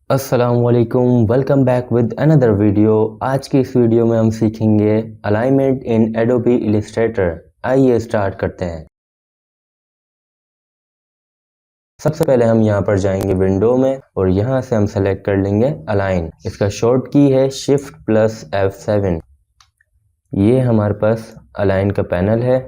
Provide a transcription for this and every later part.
अस्सलामुअलैकुम, welcome back with another video. आज की इस वीडियो में हम सीखेंगे अलाइनमेंट इन एडोबी इलस्ट्रेटर। आइए स्टार्ट करते हैं। सबसे पहले हम यहाँ पर जाएंगे विंडो में और यहाँ से हम सेलेक्ट कर लेंगे अलाइन। इसका शॉर्ट की है शिफ्ट प्लस F7। ये हमारे पास अलाइन का पैनल है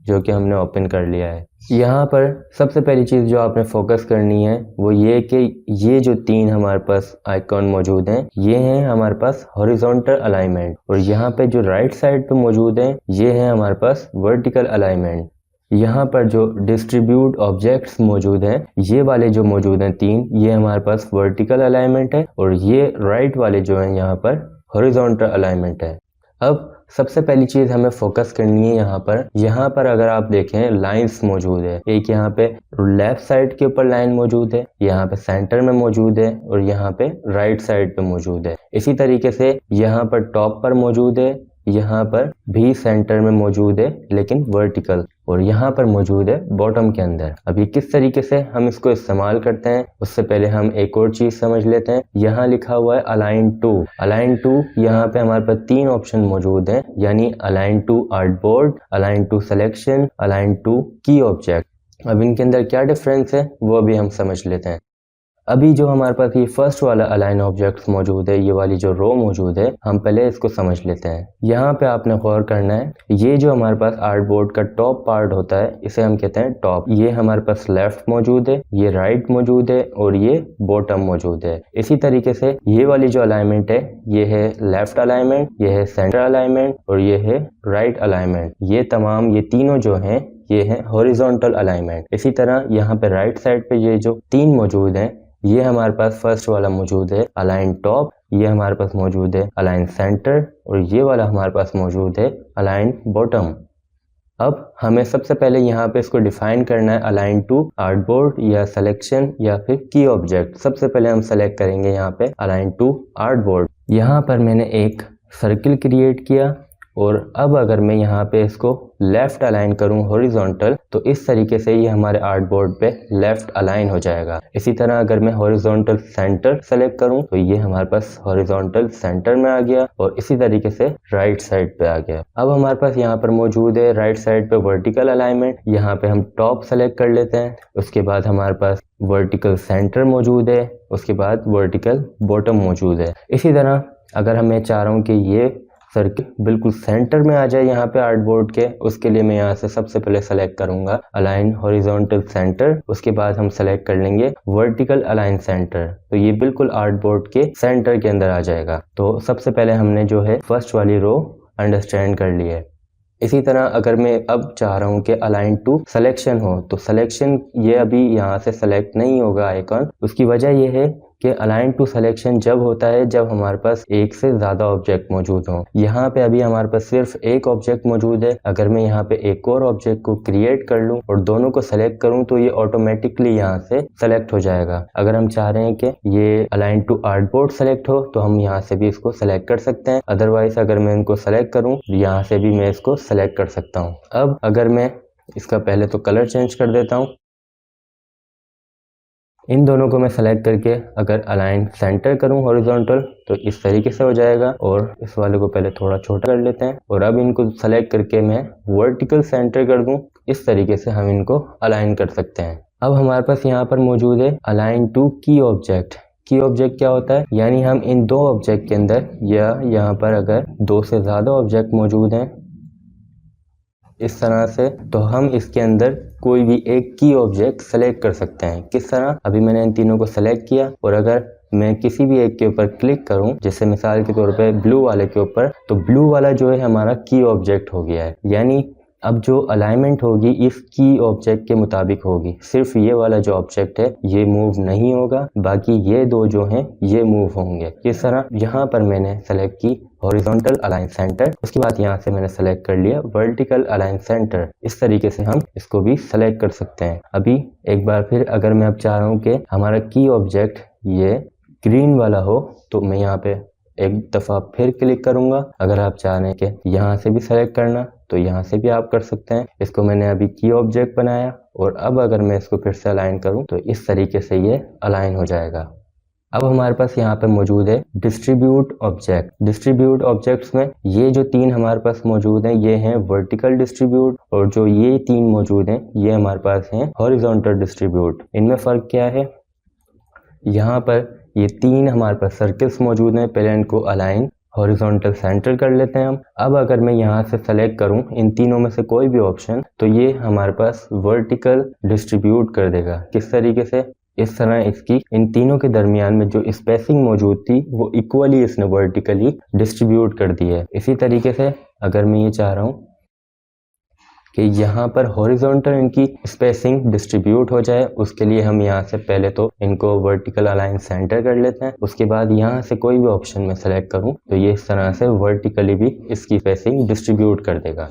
जो कि हमने ओपन कर लिया है। यहाँ पर सबसे पहली चीज़ जो आपने फोकस करनी है वो ये कि ये जो तीन हमारे पास आइकॉन मौजूद हैं ये हैं हमारे पास हॉरिजॉन्टल अलाइनमेंट, और यहाँ पे जो राइट साइड पे मौजूद हैं ये है हमारे पास वर्टिकल अलाइनमेंट। यहाँ पर जो डिस्ट्रीब्यूट ऑब्जेक्ट्स मौजूद हैं ये वाले जो मौजूद हैं तीन, ये हमारे पास वर्टिकल अलाइनमेंट है, और ये राइट वाले जो हैं यहाँ पर हॉरिजॉन्टल अलाइनमेंट है। अब सबसे पहली चीज हमें फोकस करनी है यहाँ पर अगर आप देखें लाइंस मौजूद है। एक यहाँ पे लेफ्ट साइड के ऊपर लाइन मौजूद है, यहाँ पे सेंटर में मौजूद है, और यहाँ पे राइट साइड पे मौजूद है। इसी तरीके से यहाँ पर टॉप पर मौजूद है, यहाँ पर भी सेंटर में मौजूद है लेकिन वर्टिकल, और यहाँ पर मौजूद है बॉटम के अंदर। अब ये किस तरीके से हम इसको इस्तेमाल करते हैं उससे पहले हम एक और चीज समझ लेते हैं। यहाँ लिखा हुआ है अलाइन टू। अलाइन टू यहाँ पे हमारे पास तीन ऑप्शन मौजूद हैं, यानी align to artboard, align to selection, align to key object. अब इनके अंदर क्या डिफरेंस है वो अभी हम समझ लेते हैं। अभी जो हमारे पास ये फर्स्ट वाला अलाइन ऑब्जेक्ट्स मौजूद है, ये वाली जो रो मौजूद है, हम पहले इसको समझ लेते हैं। यहाँ पे आपने गौर करना है, ये जो हमारे पास आर्टबोर्ड का टॉप पार्ट होता है इसे हम कहते हैं टॉप। ये हमारे पास लेफ्ट मौजूद है, ये राइट मौजूद है, और ये बॉटम मौजूद है। इसी तरीके से ये वाली जो अलाइनमेंट है ये है लेफ्ट अलाइनमेंट, ये है सेंटर अलाइनमेंट, और ये है राइट अलाइनमेंट। ये तमाम ये तीनों जो हैं ये है हॉरिजॉन्टल अलाइनमेंट। इसी तरह यहाँ पे राइट साइड पे ये जो तीन मौजूद हैं ये हमारे पास फर्स्ट वाला मौजूद है अलाइन टॉप, ये हमारे पास मौजूद है अलाइन सेंटर, और ये वाला हमारे पास मौजूद है अलाइन बॉटम। अब हमें सबसे पहले यहाँ पे इसको डिफाइन करना है अलाइन टू आर्टबोर्ड या सिलेक्शन या फिर की ऑब्जेक्ट। सबसे पहले हम सेलेक्ट करेंगे यहाँ पे अलाइन टू आर्टबोर्ड। यहाँ पर मैंने एक सर्किल क्रिएट किया, और अब अगर मैं यहाँ पे इसको लेफ्ट अलाइन करूँ हॉरिजॉन्टल तो इस तरीके से ये हमारे आर्टबोर्ड पे लेफ्ट अलाइन हो जाएगा। इसी तरह अगर मैं हॉरिजॉन्टल सेंटर सेलेक्ट करूँ तो ये हमारे पास हॉरिजॉन्टल सेंटर में आ गया, और इसी तरीके से राइट साइड पे आ गया। अब हमारे पास यहाँ पर मौजूद है राइट साइड पे वर्टिकल अलाइनमेंट। यहाँ पे हम टॉप सेलेक्ट कर लेते हैं, उसके बाद हमारे पास वर्टिकल सेंटर मौजूद है, उसके बाद वर्टिकल बॉटम मौजूद है। इसी तरह अगर मैं चाह रहा हूँ कि ये सर्किल बिल्कुल सेंटर में आ जाए यहाँ पे आर्टबोर्ड के, उसके लिए मैं यहाँ से सबसे पहले सेलेक्ट करूंगा अलाइन हॉरिजॉन्टल सेंटर, उसके बाद हम सेलेक्ट कर लेंगे वर्टिकल अलाइन सेंटर, तो ये बिल्कुल आर्टबोर्ड के सेंटर के अंदर आ जाएगा। तो सबसे पहले हमने जो है फर्स्ट वाली रो अंडरस्टैंड कर ली है। इसी तरह अगर मैं अब चाह रहा हूँ कि अलाइन टू सिलेक्शन हो तो सिलेक्शन ये अभी यहाँ से सेलेक्ट नहीं होगा आइकॉन। उसकी वजह यह है कि अलाइन टू सिलेक्शन जब होता है जब हमारे पास एक से ज्यादा ऑब्जेक्ट मौजूद हो। यहाँ पे अभी हमारे पास सिर्फ एक ऑब्जेक्ट मौजूद है। अगर मैं यहाँ पे एक और ऑब्जेक्ट को क्रिएट कर लूँ और दोनों को सेलेक्ट करूँ तो ये ऑटोमेटिकली यहाँ से सेलेक्ट हो जाएगा। अगर हम चाह रहे हैं कि ये अलाइन टू आर्टबोर्ड सेलेक्ट हो तो हम यहाँ से भी इसको सेलेक्ट कर सकते हैं। अदरवाइज अगर मैं इनको सेलेक्ट करूँ यहाँ से भी मैं इसको सेलेक्ट कर सकता हूँ। अब अगर मैं इसका पहले तो कलर चेंज कर देता हूँ, इन दोनों को मैं सेलेक्ट करके अगर अलाइन सेंटर करूं हॉरिजॉन्टल तो इस तरीके से हो जाएगा, और इस वाले को पहले थोड़ा छोटा कर लेते हैं, और अब इनको सेलेक्ट करके मैं वर्टिकल सेंटर कर दूं। इस तरीके से हम इनको अलाइन कर सकते हैं। अब हमारे पास यहाँ पर मौजूद है अलाइन टू की ऑब्जेक्ट। की ऑब्जेक्ट क्या होता है, यानी हम इन दो ऑब्जेक्ट के अंदर या यहाँ पर अगर दो से ज्यादा ऑब्जेक्ट मौजूद हैं इस तरह से, तो हम इसके अंदर कोई भी एक की ऑब्जेक्ट सेलेक्ट कर सकते हैं। किस तरह, अभी मैंने इन तीनों को सेलेक्ट किया, और अगर मैं किसी भी एक के ऊपर क्लिक करूं, जैसे मिसाल के तौर पे ब्लू वाले के ऊपर, तो ब्लू वाला जो है हमारा की ऑब्जेक्ट हो गया है। यानी अब जो अलाइनमेंट होगी इस की ऑब्जेक्ट के मुताबिक होगी। सिर्फ ये वाला जो ऑब्जेक्ट है ये मूव नहीं होगा, बाकी ये दो जो हैं ये मूव होंगे। इस तरह यहाँ पर मैंने सेलेक्ट की हॉरिजॉन्टल अलाइन सेंटर, उसके बाद यहाँ से मैंने सेलेक्ट कर लिया वर्टिकल अलाइन सेंटर। इस तरीके से हम इसको भी सेलेक्ट कर सकते हैं। अभी एक बार फिर अगर मैं अब चाह रहा हूँ कि हमारा की ऑब्जेक्ट ये ग्रीन वाला हो तो मैं यहाँ पे एक दफ़ा फिर क्लिक करूंगा। अगर आप चाह रहे हैं कि यहाँ से भी सेलेक्ट करना तो यहाँ से भी आप कर सकते हैं। इसको मैंने अभी की ऑब्जेक्ट बनाया, और अब अगर मैं इसको फिर से अलाइन करूं तो इस तरीके से ये अलाइन हो जाएगा। अब हमारे पास यहाँ पे मौजूद है डिस्ट्रीब्यूट ऑब्जेक्ट। डिस्ट्रीब्यूट ऑब्जेक्ट्स में ये जो तीन हमारे पास मौजूद हैं ये हैं वर्टिकल डिस्ट्रीब्यूट, और जो ये तीन मौजूद हैं ये हमारे पास हैं हॉरिजॉन्टल डिस्ट्रीब्यूट। इनमें फ़र्क क्या है? यहाँ पर ये तीन हमारे पास सर्कल्स मौजूद हैं, पहले इनको अलाइन हॉरिजॉन्टल सेंटर कर लेते हैं हम। अब अगर मैं यहाँ से सेलेक्ट करूँ इन तीनों में से कोई भी ऑप्शन, तो ये हमारे पास वर्टिकल डिस्ट्रीब्यूट कर देगा। किस तरीके से? इस तरह इसकी इन तीनों के दरमियान में जो स्पेसिंग मौजूद थी वो इक्वली इसने वर्टिकली डिस्ट्रीब्यूट कर दी है। इसी तरीके से अगर मैं ये चाह रहा हूँ कि यहाँ पर हॉरिजॉन्टल इनकी स्पेसिंग डिस्ट्रीब्यूट हो जाए, उसके लिए हम यहाँ से पहले तो इनको वर्टिकल अलाइन सेंटर कर लेते हैं। उसके बाद यहाँ से कोई भी ऑप्शन में सेलेक्ट करूँ तो ये इस तरह से वर्टिकली भी इसकी स्पेसिंग डिस्ट्रीब्यूट कर देगा।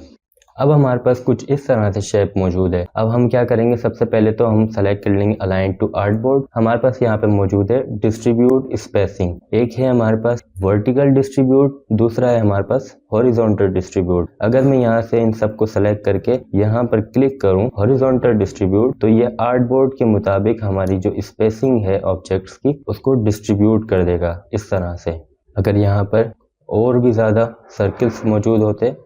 अब हमारे पास कुछ इस तरह से शेप मौजूद है। अब हम क्या करेंगे, सबसे पहले तो हम सेलेक्ट कर लेंगे अलाइन टू आर्टबोर्ड। हमारे पास यहाँ पे मौजूद है डिस्ट्रीब्यूट स्पेसिंग। एक है हमारे पास वर्टिकल डिस्ट्रीब्यूट, दूसरा है हमारे पास हॉरिजॉन्टल डिस्ट्रीब्यूट। अगर मैं यहाँ से इन सबको सेलेक्ट करके यहाँ पर क्लिक करूँ हॉरिजॉन्टल डिस्ट्रीब्यूट, तो ये आर्टबोर्ड के मुताबिक हमारी जो स्पेसिंग है ऑब्जेक्ट्स की उसको डिस्ट्रीब्यूट कर देगा इस तरह से। अगर यहाँ पर और भी ज़्यादा सर्कल्स मौजूद होते,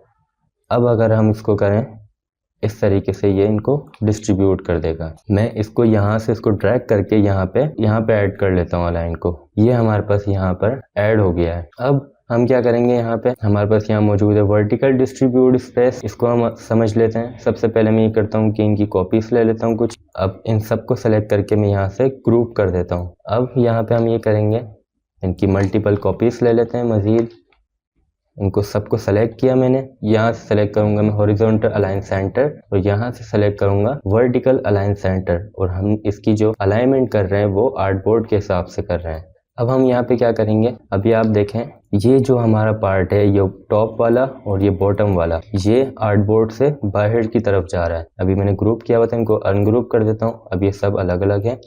अब अगर हम इसको करें इस तरीके से ये इनको डिस्ट्रीब्यूट कर देगा। मैं इसको यहाँ से इसको ड्रैग करके यहाँ पे ऐड कर लेता हूँ अलाइन को। ये हमारे पास यहाँ पर ऐड हो गया है। अब हम क्या करेंगे, यहाँ पे हमारे पास यहाँ मौजूद है वर्टिकल डिस्ट्रीब्यूट स्पेस, इसको हम समझ लेते हैं। सबसे पहले मैं ये करता हूँ कि इनकी कॉपीज ले लेता हूँ कुछ। अब इन सबको सेलेक्ट करके मैं यहाँ से ग्रुप कर देता हूँ। अब यहाँ पे हम ये करेंगे, इनकी मल्टीपल कॉपीज ले लेते हैं मजीद। इनको सबको सेलेक्ट किया मैंने, यहाँ से सेलेक्ट करूंगा मैं हॉरिजॉन्टल अलाइन सेंटर, और यहाँ से सेलेक्ट करूंगा वर्टिकल अलाइन सेंटर, और हम इसकी जो अलाइनमेंट कर रहे हैं वो आर्टबोर्ड के हिसाब से कर रहे हैं। अब हम यहाँ पे क्या करेंगे, अभी आप देखें ये जो हमारा पार्ट है ये टॉप वाला और ये बॉटम वाला ये आर्टबोर्ड से बाहर की तरफ जा रहा है। अभी मैंने ग्रुप किया हुआ था, इनको अनग्रुप कर देता हूँ। अब ये सब अलग अलग है।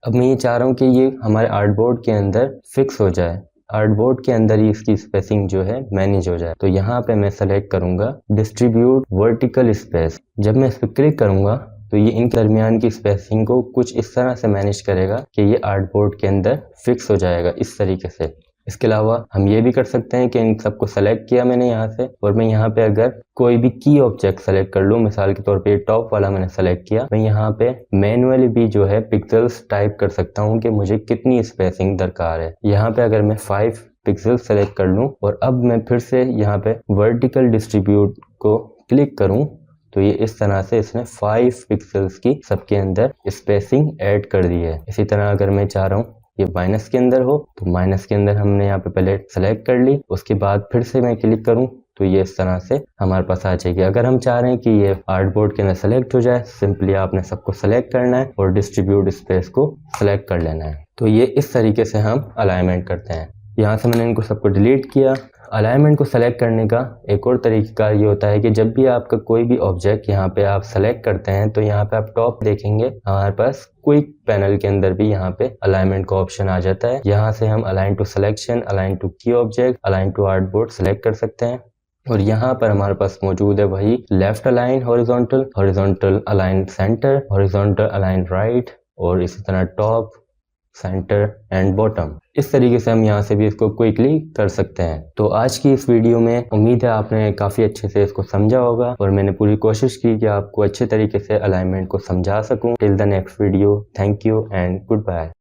अब मैं ये चाह रहा हूँ कि ये हमारे आर्टबोर्ड के अंदर फिक्स हो जाए, आर्टबोर्ड के अंदर ही इसकी स्पेसिंग जो है मैनेज हो जाए। तो यहाँ पे मैं सेलेक्ट करूंगा डिस्ट्रीब्यूट वर्टिकल स्पेस। जब मैं इस पर क्लिक करूंगा तो ये इन दरमियान की स्पेसिंग को कुछ इस तरह से मैनेज करेगा कि ये आर्टबोर्ड के अंदर फिक्स हो जाएगा इस तरीके से। इसके अलावा हम ये भी कर सकते हैं कि इन सबको सेलेक्ट किया मैंने यहाँ से, और मैं यहाँ पे अगर कोई भी की ऑब्जेक्ट सेलेक्ट कर लूँ, मिसाल के तौर पे टॉप वाला मैंने सेलेक्ट किया, मैं यहाँ पे मैनुअली भी जो है पिक्सेल्स टाइप कर सकता हूँ कि मुझे कितनी स्पेसिंग दरकार है। यहाँ पे अगर मैं 5 पिक्सल सेलेक्ट कर लूँ और अब मैं फिर से यहाँ पे वर्टिकल डिस्ट्रीब्यूट को क्लिक करूँ तो ये इस तरह से इसने 5 पिक्सल्स की सबके अंदर स्पेसिंग ऐड कर दी है। इसी तरह अगर मैं चाह रहा हूँ ये माइनस के अंदर हो तो माइनस के अंदर हमने यहाँ पे पहले सेलेक्ट कर ली, उसके बाद फिर से मैं क्लिक करूँ तो ये इस तरह से हमारे पास आ जाएगी। अगर हम चाह रहे हैं कि ये आर्टबोर्ड के अंदर सेलेक्ट हो जाए, सिंपली आपने सबको सेलेक्ट करना है और डिस्ट्रीब्यूट स्पेस को सेलेक्ट कर लेना है। तो ये इस तरीके से हम अलाइनमेंट करते हैं। यहाँ से मैंने इनको सबको डिलीट किया। अलाइनमेंट को सेलेक्ट करने का एक और तरीका ये होता है कि जब भी आपका कोई भी ऑब्जेक्ट यहाँ पे आप सेलेक्ट करते हैं तो यहाँ पे आप टॉप देखेंगे हमारे पास क्विक पैनल के अंदर भी यहाँ पे अलाइनमेंट का ऑप्शन आ जाता है। यहाँ से हम align to selection, align to key object, align to artboard select कर सकते हैं। और यहाँ पर हमारे पास मौजूद है वही left align horizontal, horizontal align centre, horizontal align right, और इसी तरह टॉप, सेंटर एंड बॉटम। इस तरीके से हम यहाँ से भी इसको क्विकली कर सकते हैं। तो आज की इस वीडियो में उम्मीद है आपने काफ़ी अच्छे से इसको समझा होगा, और मैंने पूरी कोशिश की कि आपको अच्छे तरीके से अलाइनमेंट को समझा सकूं। Till the next video, thank you and good bye.